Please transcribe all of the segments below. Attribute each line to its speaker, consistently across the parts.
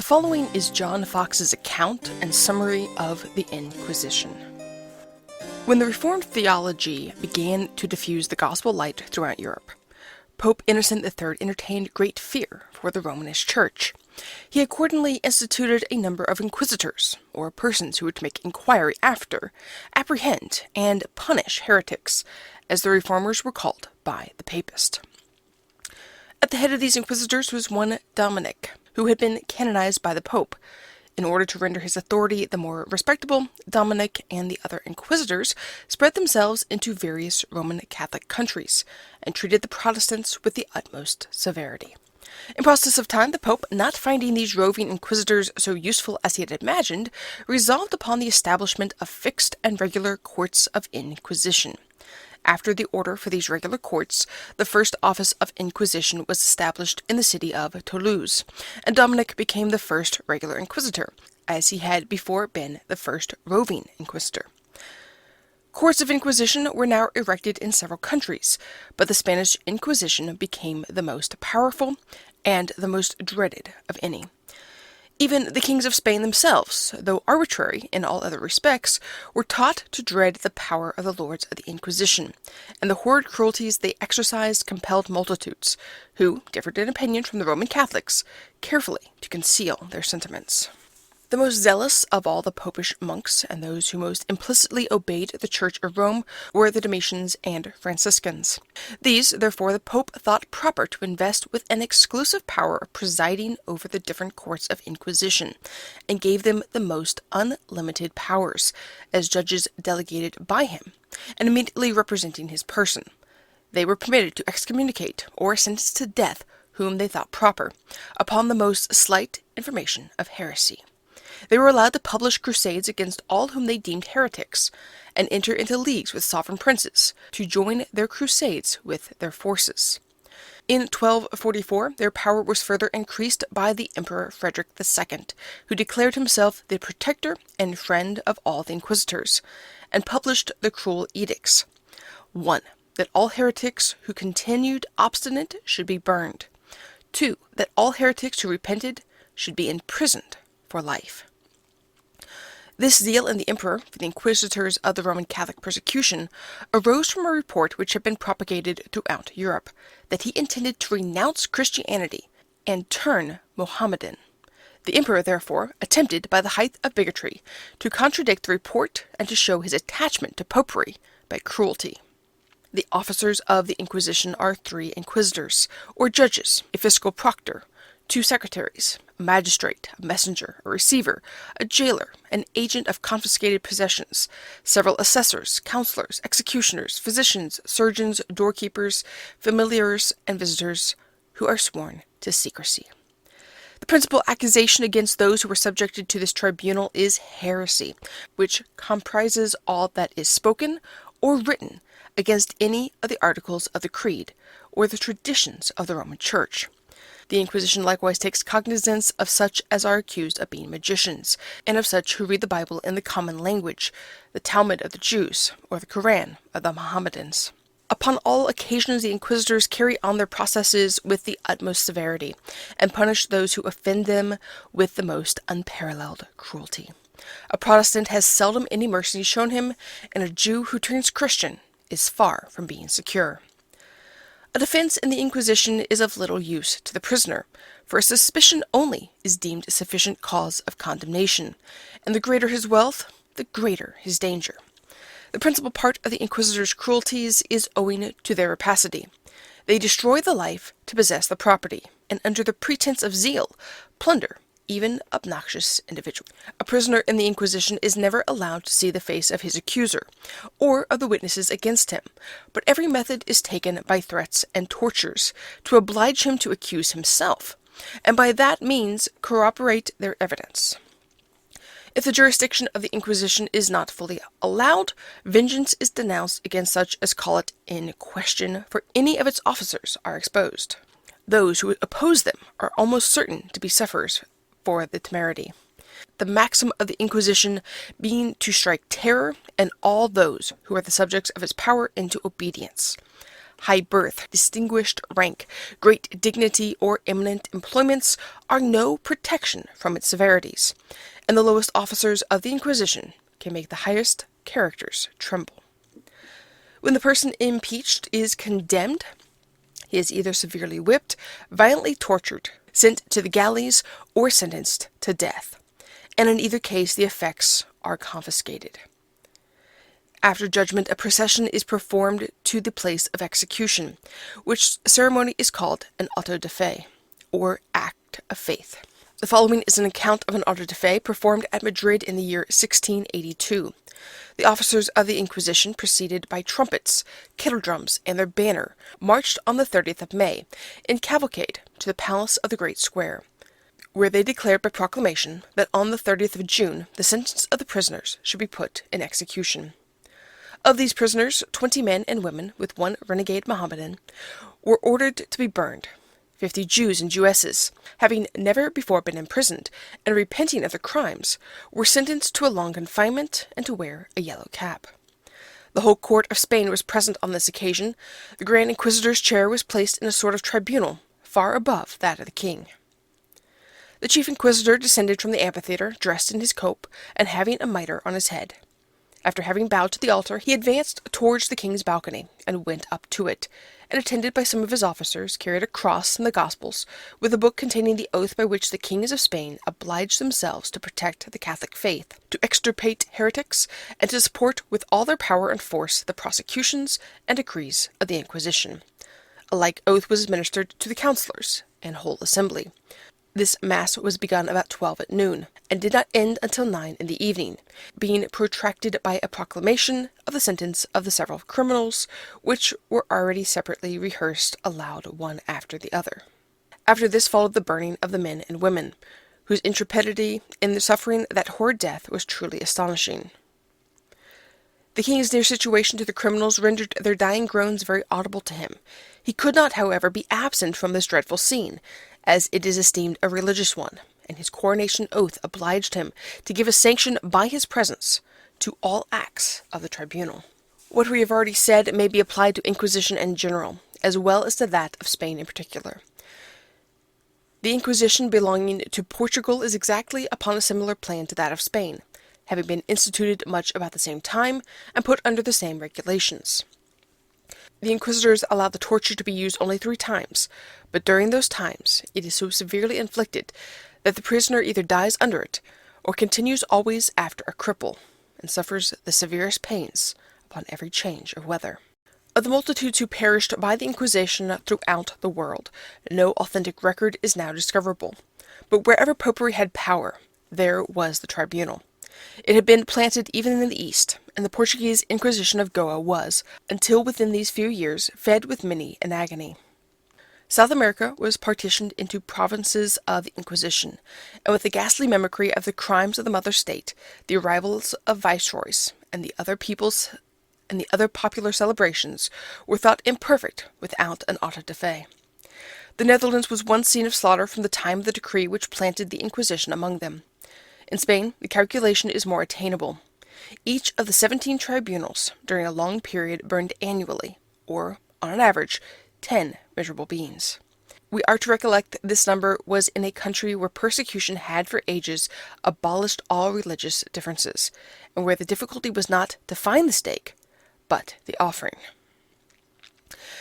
Speaker 1: The following is John Fox's account and summary of the Inquisition. When the Reformed theology began to diffuse the gospel light throughout Europe, Pope Innocent III entertained great fear for the Romanist Church. He accordingly instituted a number of inquisitors, or persons who were to make inquiry after, apprehend, and punish heretics, as the reformers were called by the papist. At the head of these inquisitors was one Dominic, who had been canonized by the Pope. In order to render his authority the more respectable, Dominic and the other inquisitors spread themselves into various Roman Catholic countries, and treated the Protestants with the utmost severity. In process of time, the Pope, not finding these roving inquisitors so useful as he had imagined, resolved upon the establishment of fixed and regular courts of inquisition. After the order for these regular courts, the first office of inquisition was established in the city of Toulouse, and Dominic became the first regular inquisitor, as he had before been the first roving inquisitor. Courts of inquisition were now erected in several countries, but the Spanish Inquisition became the most powerful and the most dreaded of any. Even the kings of Spain themselves, though arbitrary in all other respects, were taught to dread the power of the lords of the Inquisition, and the horrid cruelties they exercised compelled multitudes, who differed in opinion from the Roman Catholics, carefully to conceal their sentiments. The most zealous of all the popish monks, and those who most implicitly obeyed the Church of Rome, were the Domitians and Franciscans. These, therefore, the Pope thought proper to invest with an exclusive power of presiding over the different courts of inquisition, and gave them the most unlimited powers, as judges delegated by him, and immediately representing his person. They were permitted to excommunicate, or sentence to death, whom they thought proper, upon the most slight information of heresy. They were allowed to publish crusades against all whom they deemed heretics, and enter into leagues with sovereign princes, to join their crusades with their forces. In 1244, their power was further increased by the Emperor Frederick II, who declared himself the protector and friend of all the inquisitors, and published the cruel edicts. 1. That all heretics who continued obstinate should be burned. 2. That all heretics who repented should be imprisoned for life. This zeal in the emperor for the inquisitors of the Roman Catholic persecution arose from a report which had been propagated throughout Europe, that he intended to renounce Christianity and turn Mohammedan. The emperor, therefore, attempted, by the height of bigotry, to contradict the report and to show his attachment to popery by cruelty. The officers of the Inquisition are 3 inquisitors, or judges, a fiscal proctor, 2 secretaries, a magistrate, a messenger, a receiver, a jailer, an agent of confiscated possessions, several assessors, counselors, executioners, physicians, surgeons, doorkeepers, familiars, and visitors, who are sworn to secrecy. The principal accusation against those who were subjected to this tribunal is heresy, which comprises all that is spoken or written against any of the articles of the Creed or the traditions of the Roman Church. The Inquisition likewise takes cognizance of such as are accused of being magicians, and of such who read the Bible in the common language, the Talmud of the Jews, or the Koran of the Mohammedans. Upon all occasions the inquisitors carry on their processes with the utmost severity, and punish those who offend them with the most unparalleled cruelty. A Protestant has seldom any mercy shown him, and a Jew who turns Christian is far from being secure. A defense in the Inquisition is of little use to the prisoner, for a suspicion only is deemed sufficient cause of condemnation, and the greater his wealth, the greater his danger. The principal part of the inquisitors' cruelties is owing to their rapacity. They destroy the life to possess the property, and under the pretense of zeal, plunder even obnoxious individuals. A prisoner in the Inquisition is never allowed to see the face of his accuser, or of the witnesses against him, but every method is taken by threats and tortures to oblige him to accuse himself, and by that means corroborate their evidence. If the jurisdiction of the Inquisition is not fully allowed, vengeance is denounced against such as call it in question, for any of its officers are exposed. Those who oppose them are almost certain to be sufferers for the temerity. The maxim of the Inquisition being to strike terror and all those who are the subjects of its power into obedience. high birth, distinguished rank, great dignity, or eminent employments are no protection from its severities, and the lowest officers of the Inquisition can make the highest characters tremble. When the person impeached is condemned, he is either severely whipped, violently tortured, sent to the galleys, or sentenced to death, and in either case the effects are confiscated. After judgment, a procession is performed to the place of execution, which ceremony is called an auto de fe, or act of faith. The following is an account of an auto de fe performed at Madrid in the year 1682. The officers of the Inquisition, preceded by trumpets, kettledrums, and their banner, marched on the 30th of May, in cavalcade, to the Palace of the Great Square, where they declared by proclamation that on the 30th of June the sentence of the prisoners should be put in execution. Of these prisoners, 20 men and women, with one renegade Mohammedan, were ordered to be burned. 50 Jews and Jewesses, having never before been imprisoned, and repenting of their crimes, were sentenced to a long confinement and to wear a yellow cap. The whole court of Spain was present on this occasion. The Grand Inquisitor's chair was placed in a sort of tribunal, far above that of the king. The chief inquisitor descended from the amphitheatre, dressed in his cope, and having a mitre on his head. After having bowed to the altar, he advanced towards the king's balcony, and went up to it, and attended by some of his officers, carried a cross from the Gospels, with a book containing the oath by which the kings of Spain obliged themselves to protect the Catholic faith, to extirpate heretics, and to support with all their power and force the prosecutions and decrees of the Inquisition. A like oath was administered to the councillors and whole assembly. This mass was begun about 12 at noon, and did not end until 9 in the evening, being protracted by a proclamation of the sentence of the several criminals, which were already separately rehearsed aloud one after the other. After this followed the burning of the men and women, whose intrepidity in the suffering that horrid death was truly astonishing. The king's near situation to the criminals rendered their dying groans very audible to him. He could not, however, be absent from this dreadful scene, as it is esteemed a religious one, and his coronation oath obliged him to give a sanction by his presence to all acts of the tribunal. What we have already said may be applied to Inquisition in general, as well as to that of Spain in particular. The Inquisition belonging to Portugal is exactly upon a similar plan to that of Spain, having been instituted much about the same time, and put under the same regulations. The inquisitors allowed the torture to be used only 3 times, but during those times it is so severely inflicted that the prisoner either dies under it, or continues always after a cripple, and suffers the severest pains upon every change of weather. Of the multitudes who perished by the Inquisition throughout the world, no authentic record is now discoverable, but wherever popery had power, there was the tribunal. It had been planted even in the East, and the Portuguese Inquisition of Goa was, until within these few years, fed with many an agony. South America was partitioned into provinces of the Inquisition, and with the ghastly mimicry of the crimes of the mother state, the arrivals of viceroys, and the other popular celebrations were thought imperfect without an auto de fe. The Netherlands was one scene of slaughter from the time of the decree which planted the Inquisition among them. In Spain, the calculation is more attainable. Each of the 17 tribunals during a long period burned annually, or, on an average, 10 miserable beings. We are to recollect this number was in a country where persecution had for ages abolished all religious differences, and where the difficulty was not to find the stake, but the offering.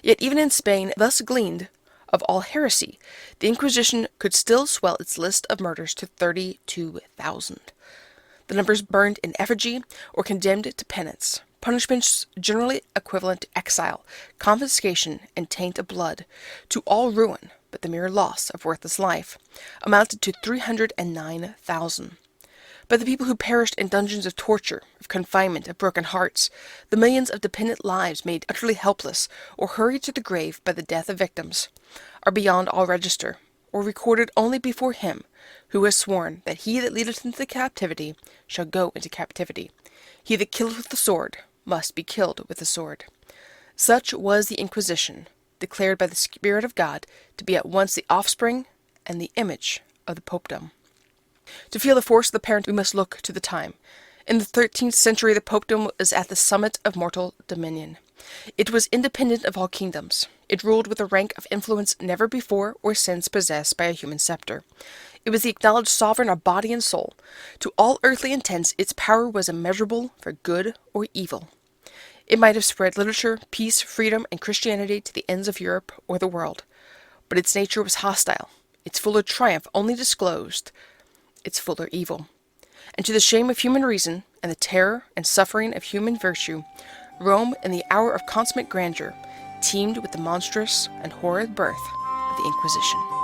Speaker 1: Yet even in Spain, thus gleaned of all heresy, the Inquisition could still swell its list of murders to 32,000. The numbers burned in effigy or condemned to penance, punishments generally equivalent to exile, confiscation, and taint of blood, to all ruin but the mere loss of worthless life, amounted to 309,000. But the people who perished in dungeons of torture, of confinement, of broken hearts, the millions of dependent lives made utterly helpless or hurried to the grave by the death of victims, are beyond all register, or recorded only before him who has sworn that he that leadeth into captivity shall go into captivity. He that killeth with the sword must be killed with the sword. Such was the Inquisition, declared by the Spirit of God to be at once the offspring and the image of the popedom. To feel the force of the parent, we must look to the time. In the 13th century, the popedom was at the summit of mortal dominion. It was independent of all kingdoms. It ruled with a rank of influence never before or since possessed by a human scepter. It was the acknowledged sovereign of body and soul. To all earthly intents, its power was immeasurable for good or evil. It might have spread literature, peace, freedom, and Christianity to the ends of Europe or the world. But its nature was hostile, its fuller triumph only disclosed its fuller evil. And to the shame of human reason, and the terror and suffering of human virtue, Rome, in the hour of consummate grandeur, teemed with the monstrous and horrid birth of the Inquisition.